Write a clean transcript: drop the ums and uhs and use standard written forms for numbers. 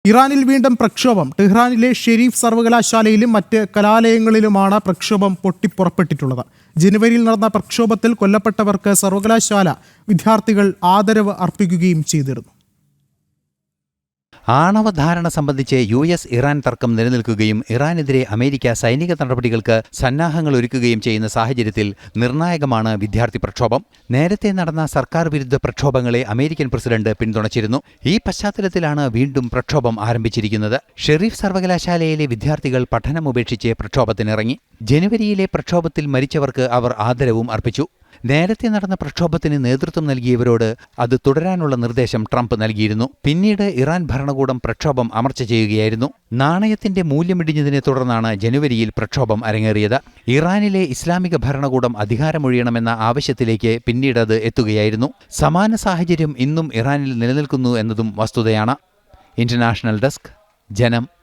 ഇറാനിൽ വീണ്ടും പ്രക്ഷോഭം. ടെഹ്റാനിലെ ഷെരീഫ് സർവകലാശാലയിലും മറ്റ് കലാലയങ്ങളിലുമാണ് പ്രക്ഷോഭം പൊട്ടിപ്പുറപ്പെട്ടിട്ടുള്ളത്. ജനുവരിയിൽ നടന്ന പ്രക്ഷോഭത്തിൽ കൊല്ലപ്പെട്ടവർക്ക് സർവകലാശാല വിദ്യാർത്ഥികൾ ആദരവ് അർപ്പിക്കുകയും ചെയ്തിരുന്നു. ആണവധാരണ സംബന്ധിച്ച് US-ഇറാൻ തർക്കം നിലനിൽക്കുകയും ഇറാനെതിരെ അമേരിക്ക സൈനിക നടപടികൾക്ക് സന്നാഹങ്ങൾ ഒരുക്കുകയും ചെയ്യുന്ന സാഹചര്യത്തിൽ നിർണായകമാണ് വിദ്യാർത്ഥി പ്രക്ഷോഭം. നേരത്തെ നടന്ന സർക്കാർ വിരുദ്ധ പ്രക്ഷോഭങ്ങളെ അമേരിക്കൻ പ്രസിഡന്റ് പിന്തുണച്ചിരുന്നു. ഈ പശ്ചാത്തലത്തിലാണ് വീണ്ടും പ്രക്ഷോഭം ആരംഭിച്ചിരിക്കുന്നത്. ഷെരീഫ് സർവകലാശാലയിലെ വിദ്യാർത്ഥികൾ പഠനമുപേക്ഷിച്ച് പ്രക്ഷോഭത്തിനിറങ്ങി. ജനുവരിയിലെ പ്രക്ഷോഭത്തിൽ മരിച്ചവർക്ക് അവർ ആദരവും അർപ്പിച്ചു. നേരത്തെ നടന്ന പ്രക്ഷോഭത്തിന് നേതൃത്വം നൽകിയവരോട് അത് തുടരാനുള്ള നിർദ്ദേശം ട്രംപ് നൽകിയിരുന്നു. പിന്നീട് ഇറാൻ ഭരണകൂടം പ്രക്ഷോഭം അമർച്ച ചെയ്യുകയായിരുന്നു. നാണയത്തിന്റെ മൂല്യമിടിഞ്ഞതിനെ തുടർന്നാണ് ജനുവരിയിൽ പ്രക്ഷോഭം അരങ്ങേറിയത്. ഇറാനിലെ ഇസ്ലാമിക ഭരണകൂടം അധികാരമൊഴിയണമെന്ന ആവശ്യത്തിലേക്ക് പിന്നീടത് എത്തുകയായിരുന്നു. സമാന സാഹചര്യം ഇന്നും ഇറാനിൽ നിലനിൽക്കുന്നു എന്നതും വസ്തുതയാണ്. ഇന്റർനാഷണൽ ഡെസ്ക്, ജനം.